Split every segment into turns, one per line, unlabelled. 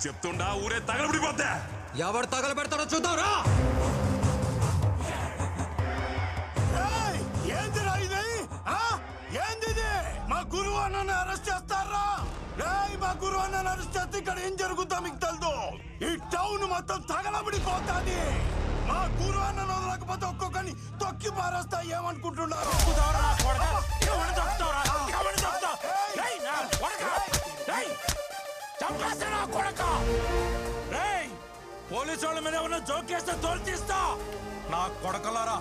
చెప్తుండా ఊరే తగలబడిపోద్దా.
ఎవరు తగలబెడతాడో చూద్దాంరా.
ఏందిరా ఇది? ఏంది? మా గురువు అన్నని అరెస్ట్ చేస్తారా? మా గురువు అన్నని అరెస్ట్ చేస్తే ఇక్కడ ఏం జరుగుతా మీకు తెలుదు. ఈ టౌన్ మొత్తం తగలబడిపోతాది. మా గురువు అన్నను వదలకపోతే ఒక్కొక్కని తొక్కి పారేస్తా. ఏమనుకుంటున్నారు?
పోలీసు వాళ్ళ మీద ఏమన్నా జోకేస్తే తోలు తీస్తా. నా కొడకలారా,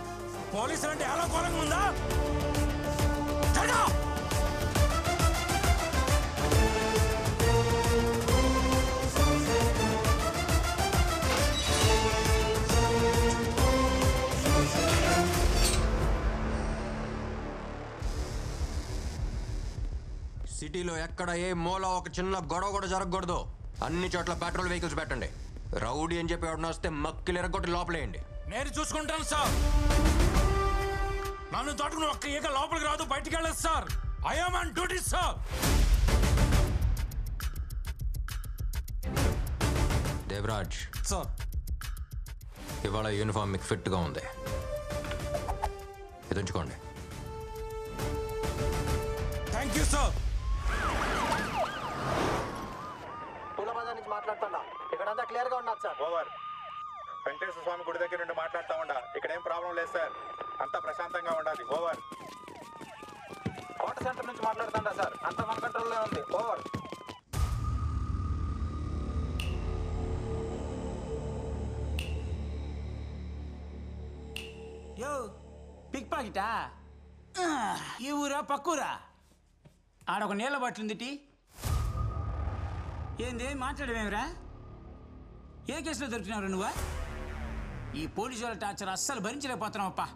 పోలీసులు అంటే ఎలా కోలంగా ఉందా?
సిటీలో ఎక్కడ ఏ మూల ఒక చిన్న గొడవ కూడా జరగకూడదు. అన్ని చోట్ల పెట్రోల్ వెహికల్స్ పెట్టండి. రౌడీ అని చెప్పి ఎవడన్నా వస్తే మక్కిలు ఎరగొట్టి లోపలేయండి.
నేను చూసుకుంటాను సార్. నన్ను తోటకుని ఒక్క ఈగ లోపలికి రాదు, బయటికి వెళ్ళదు sir. I am on duty sir.
Devraj
sir,
ఇవాళ యూనిఫామ్ మీకు ఫిట్గా ఉంది. ఇది ఉంచుకోండి.
Thank you sir.
పూలబజార్ నుంచి మాట్లాడుతున్నా. ఇక్కడంతా క్లియర్ గా ఉన్నది సార్.
ఓవర్. వెంకటేశ్వర స్వామి గుడి దగ్గర నుండి మాట్లాడుతూ ఉండా. ఇక్కడ ఏం ప్రాబ్లం లేదు సార్. అంతా ప్రశాంతంగా ఉండాలి. ఓవర్.
కోట సెంటర్ నుంచి మాట్లాడుతుండా సార్. అంత మన కంట్రోల్లో ఉంది. ఓవర్.
యో పిక్ పాకెటా? ఈ ఊరా పక్కూరా? ఆడొక నీళ్ళ బాటిల్ ఏంది మాట్లాడమేమిరా? ఏ కేసులో దొరికినావు నువ్వా? ఈ పోలీసు వాళ్ళ టార్చర్ అస్సలు భరించలేకపోతున్నావప్పా.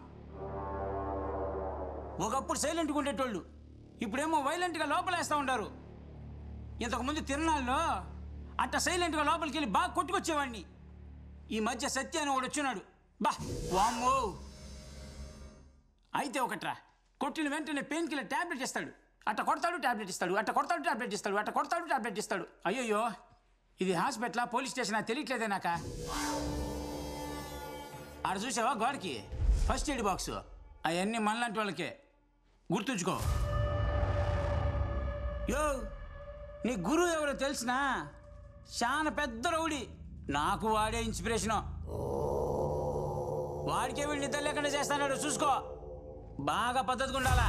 ఒకప్పుడు సైలెంట్గా ఉండేటోళ్ళు ఇప్పుడేమో వైలెంట్గా లోపలేస్తూ ఉంటారు. ఇంతకుముందు తిరునాళ్ళలో అట్ట సైలెంట్గా లోపలికి వెళ్ళి బాగా కొట్టుకొచ్చేవాడిని. ఈ మధ్య సత్య అని ఒకడు వచ్చున్నాడు. బా వామ్మో. అయితే ఒకట్రా, కొట్టిన వెంటనే పెయిన్ కిల్లర్ ట్యాబ్లెట్ ఇస్తాడు. అట్ట కొడతాడు ట్యాబ్లెట్ ఇస్తాడు, అట్ట కొడతాడు ట్యాబ్లెట్ ఇస్తాడు, అట్ట కొడతాడు ట్యాబ్లెట్ ఇస్తాడు. అయ్యయ్యో, ఇది హాస్పిటలా పోలీస్ స్టేషనా తెలియట్లేదే నాక. ఆడ చూసావా గోడకి ఫస్ట్ ఎయిడ్ బాక్స్? అవన్నీ మనలాంటి వాళ్ళకే, గుర్తుంచుకో. యో, నీ గురువు ఎవరో తెలిసినా? చాలా పెద్ద రౌడీ. నాకు వాడే ఇన్స్పిరేషను. వాడికే వీళ్ళు నిద్ర లేకుండా చేస్తాడు. చూసుకో, బాగా పద్ధతిగా ఉండాలా.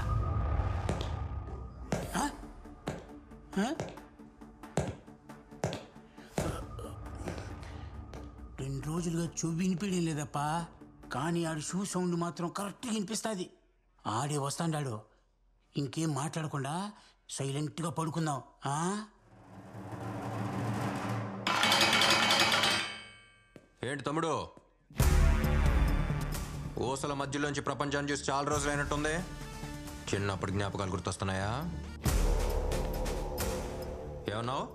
2 రోజులుగా చెవి వినిపించడం లేదప్పా. కానీ ఆడు షూ సౌండ్ మాత్రం కరెక్ట్గా వినిపిస్తుంది. ఆడే వస్తాడాడు. ఇంకేం మాట్లాడకుండా సైలెంట్గా పడుకుందాం.
ఏంటి తమ్ముడు, ఊసల మధ్యలోంచి ప్రపంచాన్ని చూసి చాలా రోజులు అయినట్టుంది. చిన్నప్పటి జ్ఞాపకాలు గుర్తొస్తున్నాయా? ఏమన్నావు?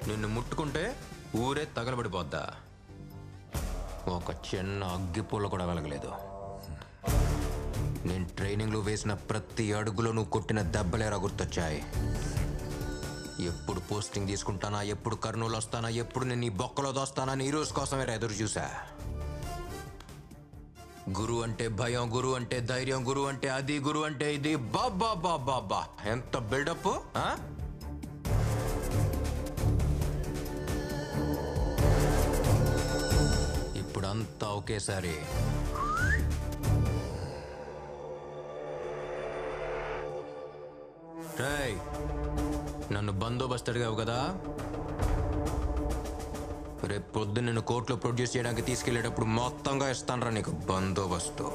నిన్ను ముట్టుకుంటే ఊరే తగలబడిపోద్దా? ఒక చిన్న అగ్గిపూల కూడా వెలగలేదు. నేను ట్రైనింగ్లో వేసిన ప్రతి అడుగులో నువ్వు కొట్టిన దెబ్బలేరా గుర్తొచ్చాయి. ఎప్పుడు పోస్టింగ్ తీసుకుంటానా, ఎప్పుడు కర్నూలు వస్తానా, ఎప్పుడు నేను ఈ బొక్కలో దోస్తానా అని ఈ రోజు కోసమే ఎదురు చూసా. గురు అంటే భయం, గురు అంటే ధైర్యం, గురు అంటే అది, గురు అంటే ఇది. బాబా బాబా బా, ఎంత బిల్డప్! ఇప్పుడంతా ఒకేసారి. రేయ్, నన్ను బందోబస్తు అడిగావు కదా, రేపు పొద్దున్న నిన్ను కోర్టులో ప్రొడ్యూస్ చేయడానికి తీసుకెళ్లేటప్పుడు మొత్తంగా ఇస్తానరా నీకు బందోబస్తు.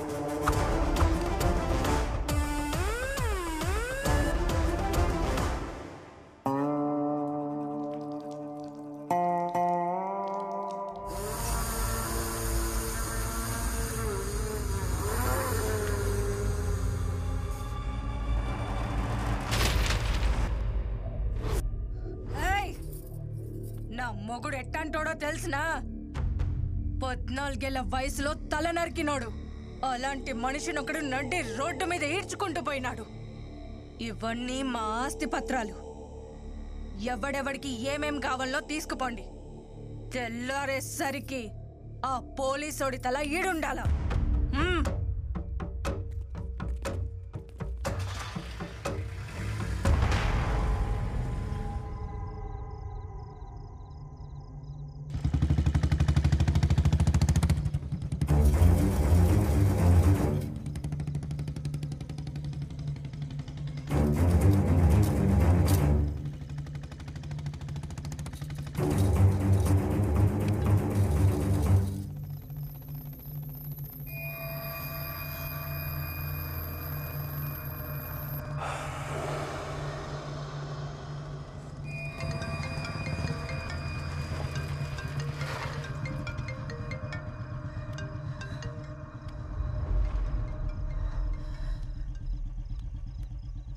మొగుడు ఎట్టంటోడో తెలిసినా? 14 వయసులో తల నరికినోడు. అలాంటి మనిషిని ఒకడు నడ్డి రోడ్డు మీద ఈడ్చుకుంటూ పోయినాడు. ఇవన్నీ మా ఆస్తి పత్రాలు. ఎవడెవడికి ఏమేం కావాలో తీసుకుపోండి. తెల్లారేసరికి ఆ పోలీసోడి తల ఈడుండాల.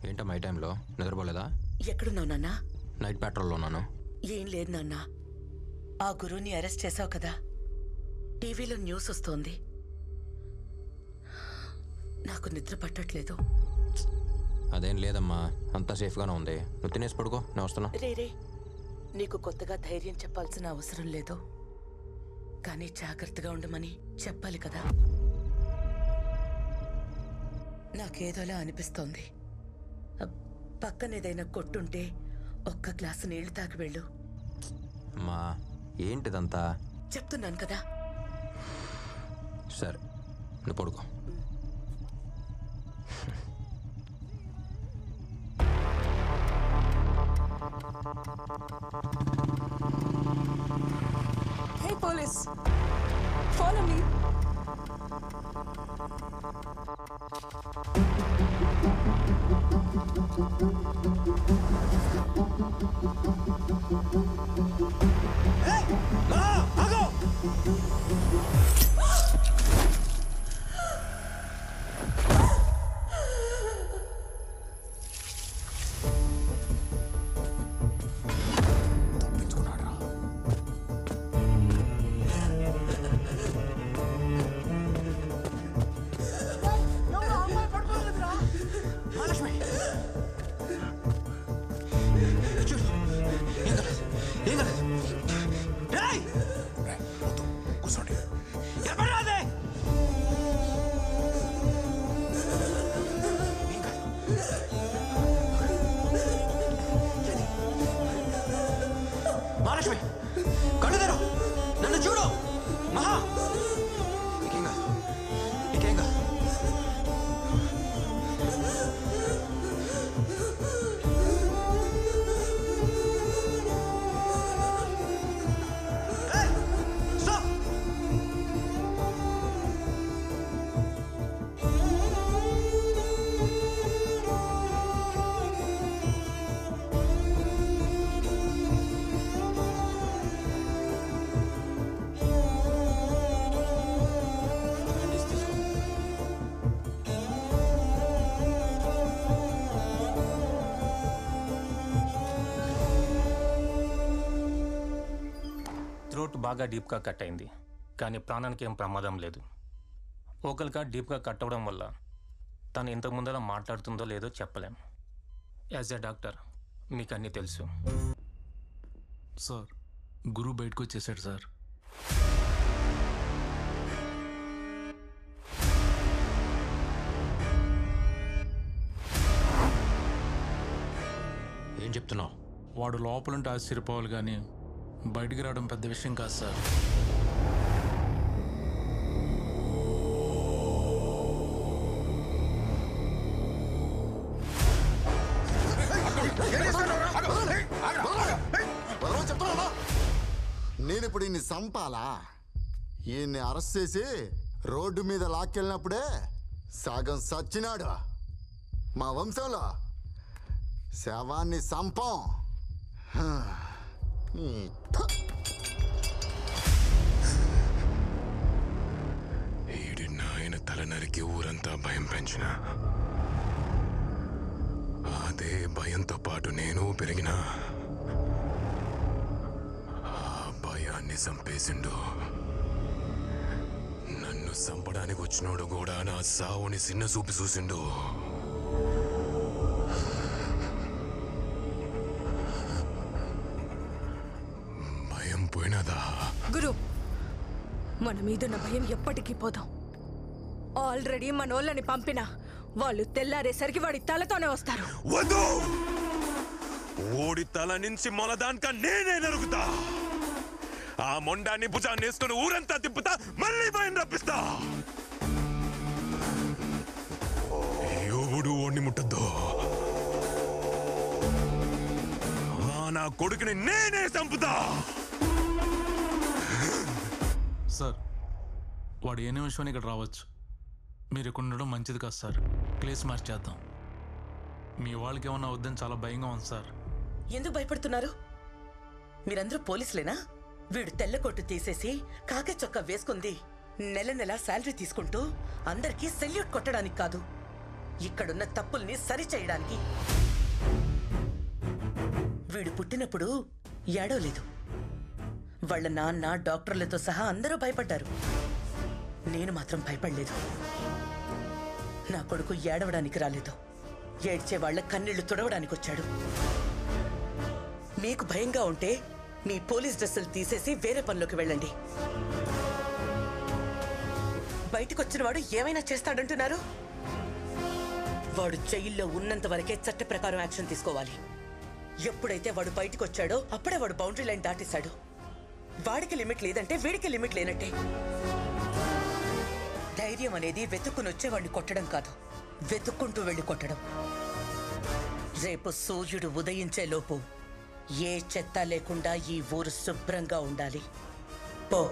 ఏంటమ్మా ఈ టైంలో నిద్రపోలేదా?
ఎక్కడున్నావు నాన్న?
నైట్ పెట్రోల్లో ఉన్నాను.
ఏం లేదు నాన్న, ఆ గురువుని అరెస్ట్ చేసావు కదా, టీవీలో న్యూస్ వస్తోంది. నాకు నిద్ర పట్టట్లేదు.
అదేం లేదమ్మా, అంతా సేఫ్గానే ఉంది. నువ్వు తినేసి పడుకో, నేను వస్తున్నా.
రే, నీకు కొత్తగా ధైర్యం చెప్పాల్సిన అవసరం లేదు, కానీ జాగ్రత్తగా ఉండమని చెప్పాలి కదా. నాకేదోలా అనిపిస్తోంది. పక్కనేదైనా కొట్టుంటే ఒక్క గ్లాసు నీళ్లు తాగి వెళ్ళు.
అమ్మా ఏంటిదంతా?
చెప్తున్నాను కదా.
సరే నువ్వు పడుకో.
Hey police, follow me.
Mahalakshmi కళ్ళు తెరు, నన్ను చూడు. మహా నీకేం కాదు, నీకేం కాదు.
థ్రోట్ బాగా డీప్గా కట్ అయింది, కానీ ప్రాణానికి ఏం ప్రమాదం లేదు. ఓకల్గా డీప్గా కట్ అవ్వడం వల్ల తను ఇంతకు ముందర మాట్లాడుతుందో లేదో చెప్పలేం. యాజ్ ఎ డాక్టర్ మీకు అన్నీ తెలుసు.
సార్ గురువు బయటకు వచ్చేసాడు సార్.
ఏం చెప్తున్నావు?
వాడు లోపలుంటే ఆశ్చర్యపోవాలి, కానీ బయటికి రావడం పెద్ద విషయం కాదు సార్.
నేనిప్పుడు ఈయన్ని చంపాలా? ఈయన్ని అరెస్ట్ చేసి రోడ్డు మీద లాక్కెళ్ళినప్పుడే సగం సచ్చినాడు. మా వంశంలో శవాన్ని చంపం.
ఈడి నాయన తల నరికి ఊరంతా భయం పెంచిన, అదే భయంతో పాటు నేను పెరిగిన. ఆ భయాన్ని చంపేసిండు. నన్ను చంపడానికి వచ్చినోడు కూడా నా సావుని చిన్న చూపి చూసిండు. భయం పోయినా కదా.
గురు, మన మీదున్న భయం ఎప్పటికీ పోదాం. ఆల్రెడీ మనోళ్ళని పంపినా వాళ్ళు తెల్లారేసరికి వాడి తలతోనే వస్తారు.
వద్దు, ఓడి తల నుంచి మొలదానిక నేనే నరుగుతా. ఆ మొండాన్ని భుజాన్ని వేసుకుని ఊరంతా తిప్పుతా, మళ్ళీ భయం రప్పిస్తా. ఎవడు ఓడిని ముట్టద్దు. నా కొడుకుని నేనే చంపుతా.
సార్, వాడు ఏ నిమిషం ఇక్కడ రావచ్చు. మీరు ఇక్కడ ఉండడం మంచిది కాదు సార్. ప్లేస్ మార్చేద్దాం. మీ వాళ్ళకి ఏమన్నా వద్దని చాలా భయంగా ఉంది సార్.
ఎందుకు భయపడుతున్నారు? మీరందరూ పోలీసులేనా? వీడు తెల్ల కొట్టు తీసేసి కాకి చొక్కా వేసుకుంది నెల నెల శాలరీ తీసుకుంటూ అందరికీ సెల్యూట్ కొట్టడానికి కాదు, ఇక్కడున్న తప్పుల్ని సరిచేయడానికి. వీడు పుట్టినప్పుడు ఏడవలేదు. వాళ్ళ నాన్న, డాక్టర్లతో సహా అందరూ భయపడ్డారు. నేను మాత్రం భయపడలేదు. నా కొడుకు ఏడవడానికి రాలేదు, ఏడ్చే వాళ్ళ కన్నీళ్లు తుడవడానికి వచ్చాడు. మీకు భయంగా ఉంటే మీ పోలీస్ డ్రెస్సులు తీసేసి వేరే పనిలోకి వెళ్ళండి. బయటకొచ్చిన వాడు ఏమైనా చేస్తాడంటున్నారు? వాడు జైల్లో ఉన్నంత వరకే చట్ట ప్రకారం యాక్షన్ తీసుకోవాలి. ఎప్పుడైతే వాడు బయటకు వచ్చాడో అప్పుడే వాడు బౌండరీ లైన్ దాటేశాడు. వాడికి లిమిట్ లేదంటే వీడికి లిమిట్ లేనట్టే. ధైర్యం అనేది వెతుక్కుని వచ్చేవాడిని కొట్టడం కాదు, వెతుక్కుంటూ వెళ్ళి కొట్టడం. రేపు సూర్యుడు ఉదయించే లోపు ఏ చెత్త లేకుండా ఈ ఊరు శుభ్రంగా ఉండాలి. పో.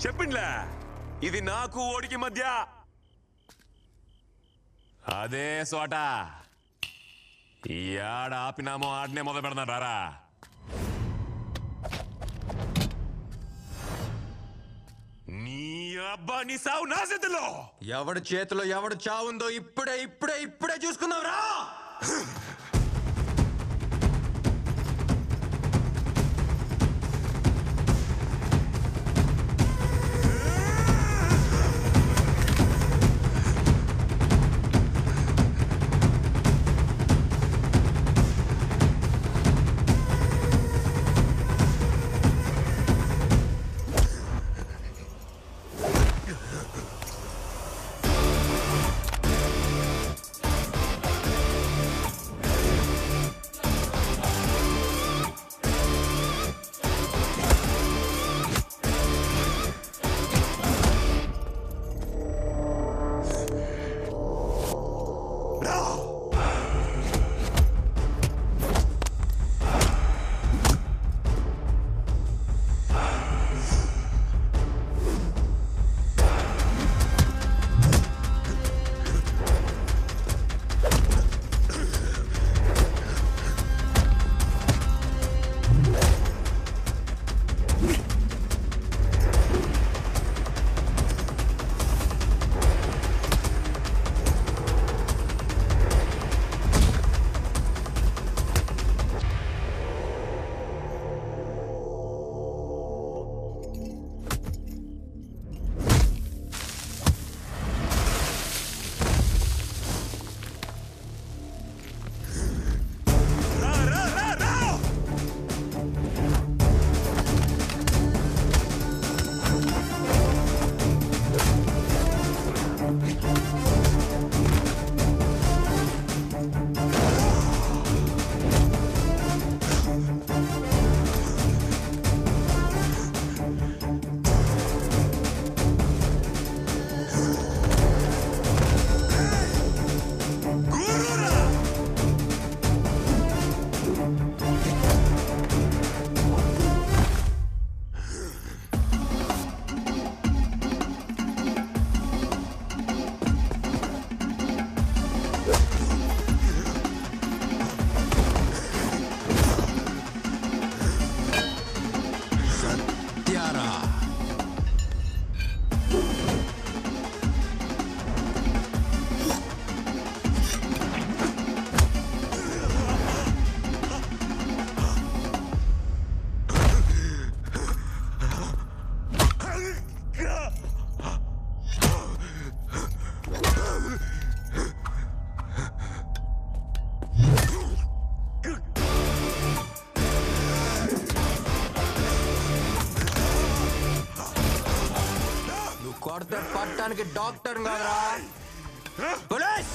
చెప్పిండ్లే, ఇది నాకు ఓడికి మధ్య. అదే సోట ఈ ఆడ ఆపినామో ఆడనే మొదలు పెడతారా. నీ అబ్బా, నీ సావు నా చేతిలో.
ఎవడి చేతిలో ఎవడు చావుందో ఇప్పుడే ఇప్పుడే ఇప్పుడే చూసుకుందాంరా. చంపడానికి డాక్టర్ కాదురా. పోలీస్!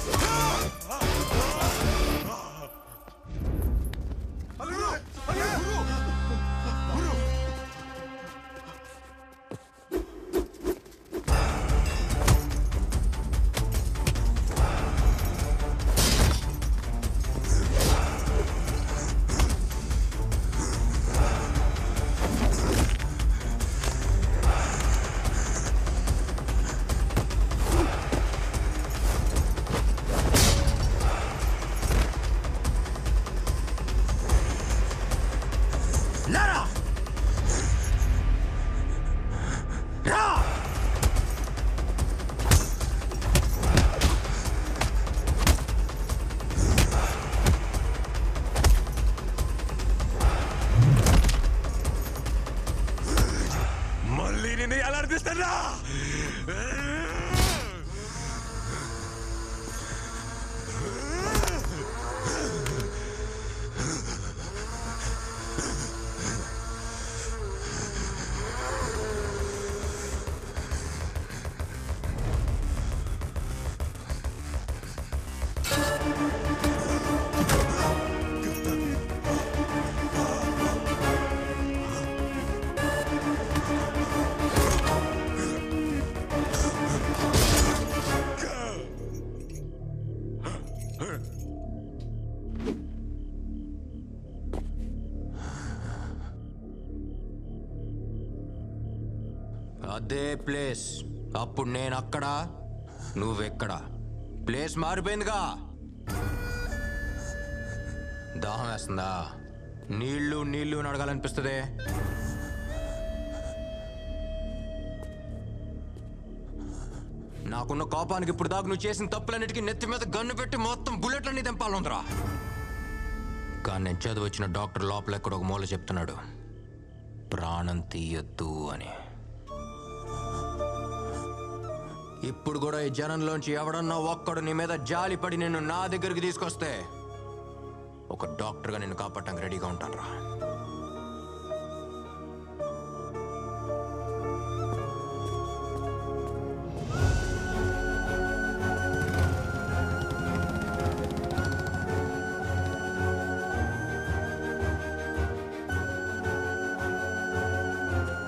మళ్ళీ నేను ఎలా అనిపిస్తారా?
అదే ప్లేస్. అప్పుడు నేను అక్కడ, నువ్వెక్కడ. ప్లేస్ మారిపోయిందిగా. దాహం వేస్తుందా? నీళ్ళు నీళ్ళు అని అడగాలనిపిస్తుంది. నాకున్న కోపానికి ఇప్పుడు దాకా నువ్వు చేసిన తప్పులన్నిటికీ నెత్తి మీద గన్ను పెట్టి మొత్తం బుల్లెట్లన్నీ తెంపాలందరా. కానీ నేను చదివచ్చిన డాక్టర్ లోపల ఎక్కడ ఒక మూల చెప్తున్నాడు, ప్రాణం తీయొద్దు అని. ఇప్పుడు కూడా ఈ జనంలోంచి ఎవడన్నా ఒక్కడు నీ మీద జాలిపడి నిన్ను నా దగ్గరికి తీసుకొస్తే ఒక డాక్టర్గా నిన్ను కాపాడటానికి రెడీగా ఉంటాను రా.